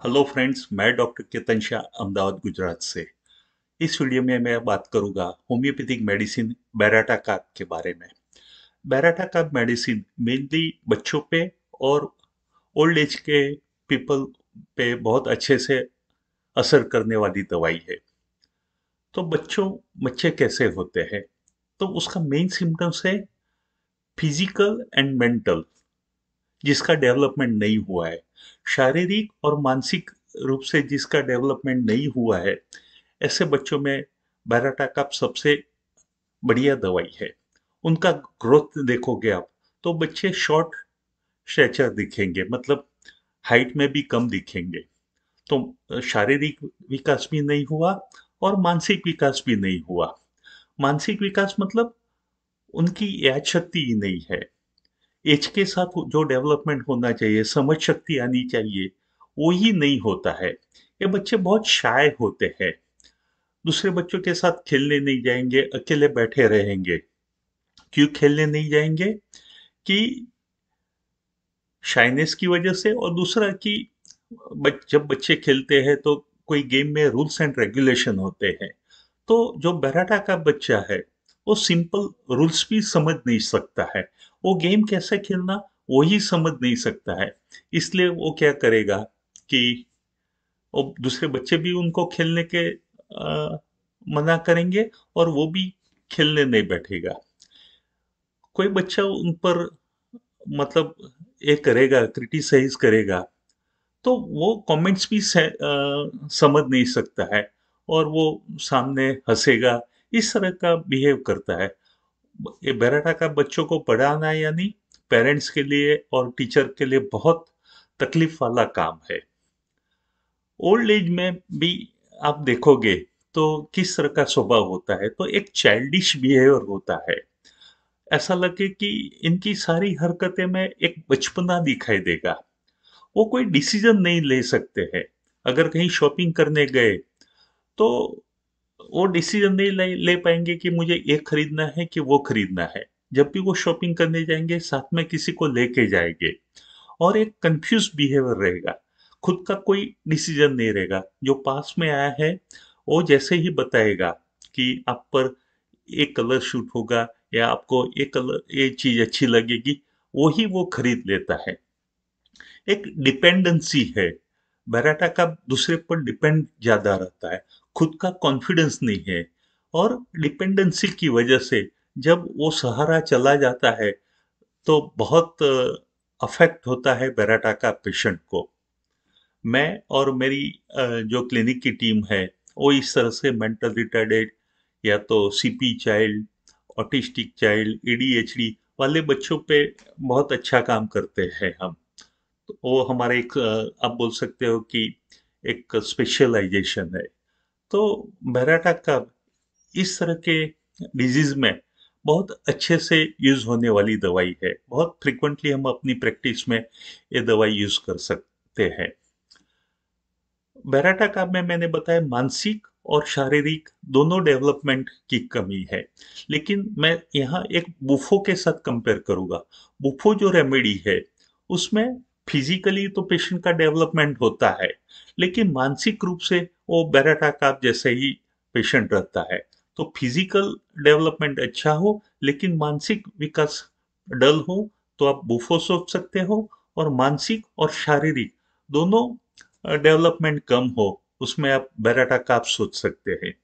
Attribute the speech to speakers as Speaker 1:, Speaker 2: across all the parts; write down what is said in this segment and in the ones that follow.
Speaker 1: Hello friends, मैं doctor Ketan Shah Ahmedabad Gujarat से। इस वीडियो में मैं बात करूंगा होम्योपैथिक मेडिसिन बेराटाकाप के बारे में। बेराटाकाप मेडिसिन मेनली बच्चों पे और ओल्ड एज के पीपल पे बहुत अच्छे से असर करने वाली दवाई है। तो बच्चे कैसे होते हैं? तो उसका मेन सिम्टम्स है फिजिकल एंड मेंटल, जिसका डेवलपमेंट नहीं हुआ है। शारीरिक और मानसिक रूप से जिसका डेवलपमेंट नहीं हुआ है, ऐसे बच्चों में बैराटाकाप सबसे बढ़िया दवाई है। उनका ग्रोथ देखोगे आप, तो बच्चे शॉर्ट स्टैचर दिखेंगे, मतलब हाइट में भी कम दिखेंगे। तो शारीरिक विकास भी नहीं हुआ और मानसिक विकास भी नहीं हुआ। मानसिक विकास मतलब उनकी याद शक्ति ही नहीं है। एज के साथ जो डेवलपमेंट होना चाहिए, समझ शक्ति आनी चाहिए, वो ही नहीं होता है। ये बच्चे बहुत शाय होते हैं, दूसरे बच्चों के साथ खेलने नहीं जाएंगे, अकेले बैठे रहेंगे। क्यों खेलने नहीं जाएंगे? कि शाइनेस की वजह से, और दूसरा कि जब बच्चे खेलते हैं तो कोई गेम में रूल्स एंड रेगुलेशन होते हैं। तो जो बराटा का बच्चा है, वो सिंपल रूल्स भी समझ नहीं सकता है। वो गेम कैसे खेलना वो ही समझ नहीं सकता है। इसलिए वो क्या करेगा कि वो दूसरे बच्चे भी उनको खेलने के मना करेंगे और वो भी खेलने नहीं बैठेगा। कोई बच्चा उन पर, मतलब, ये करेगा, क्रिटिसाइज करेगा, तो वो कमेंट्स भी समझ नहीं सकता है और वो सामने हंसेगा, इस तरह का बिहेव करता है। ये बेराटा का बच्चों को पढ़ाना यानी पेरेंट्स के लिए और टीचर के लिए बहुत तकलीफ वाला काम है। ओल्ड एज में भी आप देखोगे तो किस तरह का स्वभाव होता है, तो एक चाइल्डिश बिहेवियर होता है। ऐसा लगे कि इनकी सारी हरकतें में एक बचपना दिखाई देगा। वो कोई डिसीजन नहीं ले सकते हैं। अगर कहीं शॉपिंग करने गए तो वो डिसीजन नहीं ले पाएंगे कि मुझे ये खरीदना है कि वो खरीदना है। जब भी वो शॉपिंग करने जाएंगे, साथ में किसी को लेके जाएंगे, और एक कंफ्यूज बिहेवियर रहेगा। खुद का कोई डिसीजन नहीं रहेगा। जो पास में आया है वो जैसे ही बताएगा कि आप पर एक कलर शूट होगा या आपको ये चीज अच्छी लगेगी, वही वो खरीद लेता है। एक डिपेंडेंसी है। बराटा का दूसरे पर डिपेंड ज्यादा रहता है। खुद का कॉन्फिडेंस नहीं है, और डिपेंडेंसी की वजह से जब वो सहारा चला जाता है तो बहुत अफेक्ट होता है बराटा का पेशेंट को। मैं और मेरी जो क्लिनिक की टीम है, वो इस तरह से मेंटल रिटार्डेड या तो CP child, autistic child, ADHD वाले बच्चों पे बहुत अच्छा काम करते हैं हम। तो वो हमारे एक, आप बोल सकते हो कि एक स्पेशलाइजेशन है। तो बेराटा का इस तरह के डिजीज में बहुत अच्छे से यूज होने वाली दवाई है। बहुत फ्रिक्वेंटली हम अपनी प्रैक्टिस में ये दवाई यूज कर सकते हैं। बेराटा का में मैंने बताया मानसिक और शारीरिक दोनों डेवलपमेंट की कमी है। लेकिन मैं यहाँ एक बुफो के साथ कंपेयर करूंगा। बुफो जो रेमेडी है, उसमें फिजिकली तो पेशेंट का डेवलपमेंट होता है, लेकिन मानसिक रूप से वो बेराटा का जैसे ही पेशेंट रहता है। तो फिजिकल डेवलपमेंट अच्छा हो लेकिन मानसिक विकास डल हो, तो आप बुफो सोच सकते हो। और मानसिक और शारीरिक दोनों डेवलपमेंट कम हो, उसमें आप बेराटा का आप सोच सकते हैं।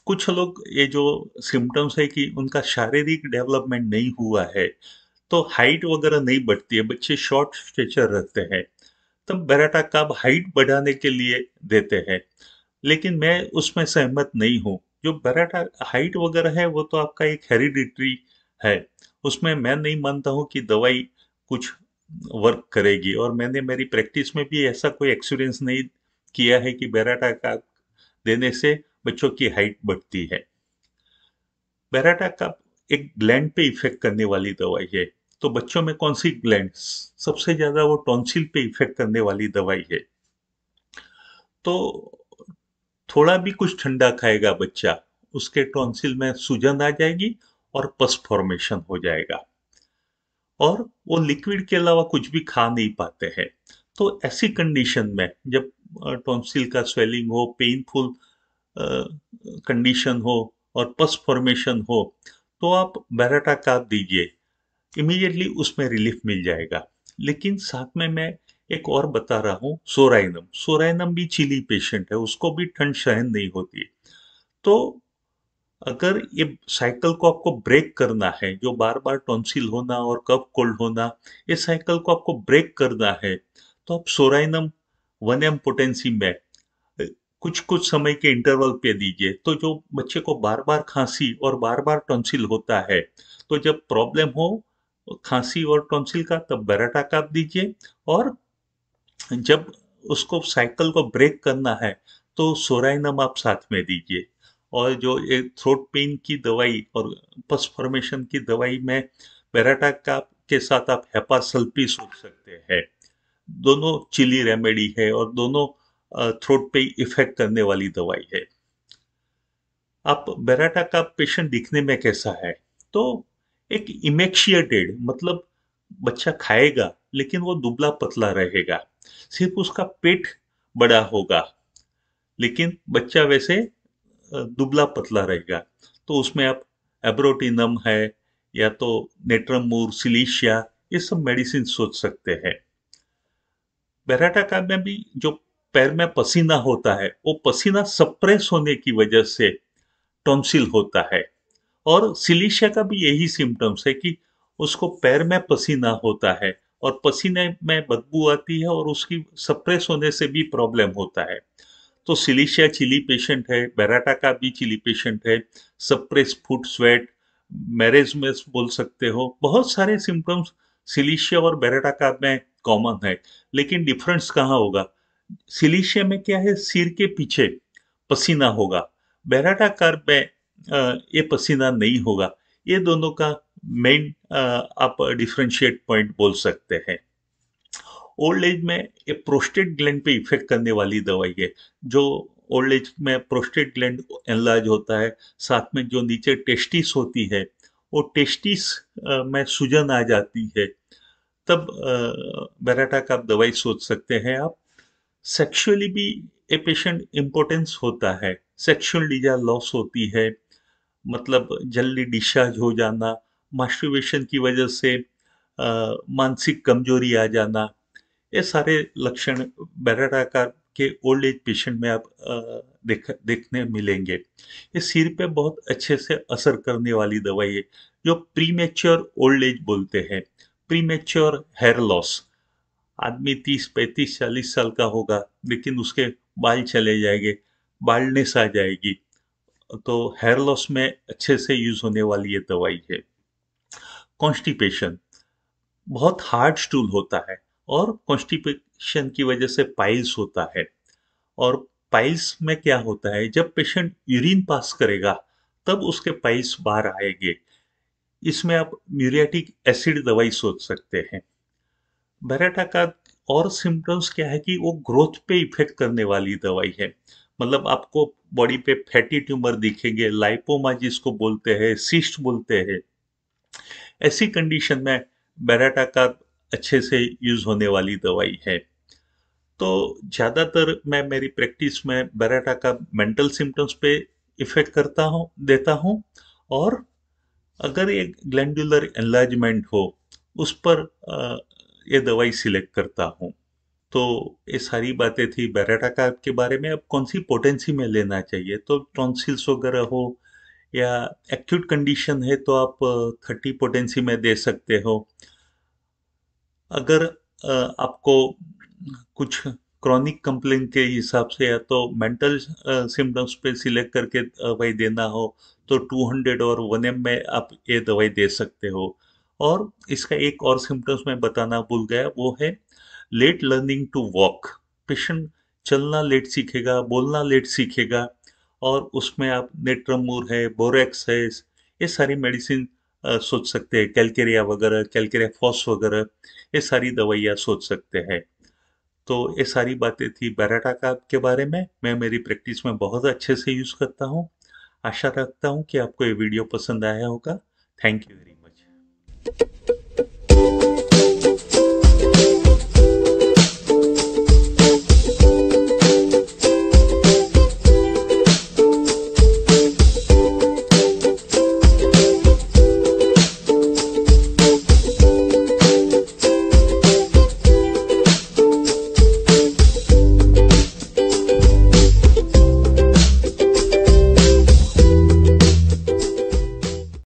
Speaker 1: कुछ लोग ये जो सिम्टम्स है कि उनका शारीरिक डेवलपमेंट नहीं हुआ है, तो हाइट वगैरह नहीं बढ़ती है, बच्चे शॉर्ट स्टेचर रहते हैं, तब बेराटा का आप हाइट बढ़ाने के लिए देते हैं। लेकिन मैं उसमें सहमत नहीं हूँ। जो बेराटा हाइट वगैरह है वो तो आपका एक हेरिडिटरी है, उसमें मैं नहीं मानता हूँ कि दवाई कुछ वर्क करेगी। और मैंने मेरी प्रैक्टिस में भी ऐसा कोई एक्सपीरियंस नहीं किया है कि बेराटा का देने से बच्चों की हाइट बढ़ती है। बेराटा का एक ग्लैंड पे इफेक्ट करने वाली दवाई है। तो बच्चों में कौन सी ग्लैंड सबसे ज्यादा, वो टॉन्सिल पे इफेक्ट करने वाली दवाई है। तो थोड़ा भी कुछ ठंडा खाएगा बच्चा, उसके टॉन्सिल में सूजन आ जाएगी और पस फॉर्मेशन हो जाएगा, और वो लिक्विड के अलावा कुछ भी खा नहीं पाते हैं। तो ऐसी कंडीशन में जब टॉन्सिल का स्वेलिंग हो, पेनफुल कंडीशन हो और पस फॉर्मेशन हो, तो आप बेराटाकाप दीजिए, इमीडिएटली उसमें रिलीफ मिल जाएगा। लेकिन साथ में मैं एक और बता रहा हूँ, सोराइनम। सोराइनम भी चिली पेशेंट है, उसको भी ठंड सहन नहीं होती। तो अगर ये साइकिल को आपको ब्रेक करना है, जो बार बार टॉन्सिल होना और कफ कोल्ड होना, ये साइकिल को आपको ब्रेक करना है, तो आप सोराइनम 1 एम पोटेंसी में कुछ कुछ समय के इंटरवल पे दीजिए। तो जो बच्चे को बार बार खांसी और बार बार टॉन्सिल होता है, तो जब प्रॉब्लम हो खांसी और टॉन्सिल का, तब बेराटाकाप दीजिए। और जब उसको साइकिल को ब्रेक करना है, तो सोराइनम आप साथ में दीजिए। और जो ये थ्रोट पेन की दवाई और पस फॉर्मेशन की दवाई में बेराटाकाप के साथ आप हेपासल्पी सोच सकते हैं। दोनों चिली रेमेडी है और दोनों थ्रोट पे इफेक्ट करने वाली दवाई है। आप बेराटा का पेशेंट दिखने में कैसा है, तो एक इमेक्शिएटेड, मतलब बच्चा खाएगा लेकिन वो दुबला पतला रहेगा, सिर्फ उसका पेट बड़ा होगा, लेकिन बच्चा वैसे दुबला पतला रहेगा। तो उसमें आप एब्रोटिनम है या तो नेट्रमूर, सिलीशिया, ये सब मेडिसिन सोच सकते हैं। बेराटा का में भी जो पैर में पसीना होता है, वो पसीना सप्रेस होने की वजह से टॉन्सिल होता है। और सिलीशिया का भी यही सिम्टम्स है कि उसको पैर में पसीना होता है और पसीने में बदबू आती है और उसकी सप्रेस होने से भी प्रॉब्लम होता है। तो सिलीशिया चिली पेशेंट है, बेराटा का भी चिली पेशेंट है, सप्रेस फुट स्वेट, मैरेजमेस बोल सकते हो, बहुत सारे सिम्टम्स सिलीशिया और बेराटा का में कॉमन है। लेकिन डिफरेंस कहाँ होगा, सिलीशिया में क्या है, सिर के पीछे पसीना होगा, बेराटा कार में ये पसीना नहीं होगा। ये दोनों का मेन आप डिफरेंशिएट पॉइंट बोल सकते हैं। ओल्ड एज में ये प्रोस्टेट ग्लैंड पे इफेक्ट करने वाली दवाई है। जो ओल्ड एज में प्रोस्टेट ग्लैंड एनलार्ज होता है, साथ में जो नीचे टेस्टिस होती है, वो टेस्टिस में सूजन आ जाती है, तब बेराटा का आप दवाई सोच सकते हैं आप। सेक्सुअली भी ए पेशेंट इम्पोर्टेंस होता है, सेक्सुअल डिजायर लॉस होती है, मतलब जल्दी डिस्चार्ज हो जाना, मास्टरबेशन की वजह से मानसिक कमजोरी आ जाना, ये सारे लक्षण बेराटाकार के ओल्ड एज पेशेंट में आप देखने मिलेंगे। ये सिर पे बहुत अच्छे से असर करने वाली दवाई है, जो प्रीमेच्योर ओल्ड एज बोलते हैं, प्रीमेच्योर हेयर लॉस। आदमी 30 35 40 साल का होगा, लेकिन उसके बाल चले जाएंगे, बाल्डनेस आ जाएगी, तो हेयर लॉस में अच्छे से यूज होने वाली ये दवाई है। कॉन्स्टिपेशन, बहुत हार्ड स्टूल होता है और कॉन्स्टिपेशन की वजह से पाइल्स होता है। और पाइल्स में क्या होता है, जब पेशेंट यूरिन पास करेगा तब उसके पाइल्स बाहर आएंगे। इसमें आप म्यूरियाटिक एसिड दवाई सोच सकते हैं। बेराटा का और सिम्टम्स क्या है कि वो ग्रोथ पे इफेक्ट करने वाली दवाई है, मतलब आपको बॉडी पे फैटी ट्यूमर दिखेंगे, लाइपोमा जिसको बोलते हैं, सिस्ट बोलते हैं। ऐसी कंडीशन में बेराटा का अच्छे से यूज होने वाली दवाई है। तो ज्यादातर मैं मेरी प्रैक्टिस में बेराटा का मेंटल सिम्टम्स पे इफेक्ट करता हूँ, देता हूँ। और अगर एक ग्लैंडुलर एनलार्जमेंट हो, उस पर ये दवाई सिलेक्ट करता हूँ। तो ये सारी बातें थी बेराटा का के बारे में। अब कौन सी पोटेंसी में लेना चाहिए, तो टॉन्सिल्स वगैरह हो या एक्यूट कंडीशन है तो आप 30 पोटेंसी में दे सकते हो। अगर आपको कुछ क्रॉनिक कंप्लेन के हिसाब से या तो मेंटल सिम्टम्स पे सिलेक्ट करके दवाई देना हो, तो 200 और 1 एम में आप ये दवाई दे सकते हो। और इसका एक और सिम्टम्स मैं बताना भूल गया, वो है late learning to walk. Patient चलना लेट सीखेगा, बोलना लेट सीखेगा, और उसमें आप नेट्रमूर है, बोरेक्स है, ये सारी मेडिसिन सोच सकते हैं, कैलकेरिया वगैरह, कैलकेरिया फॉस वगैरह, ये सारी दवाइयाँ सोच सकते हैं। तो ये सारी बातें थी बेराटा का के बारे में। मैं मेरी प्रैक्टिस में बहुत अच्छे से यूज़ करता हूँ। आशा रखता हूँ कि आपको ये वीडियो पसंद आया होगा। Thank you very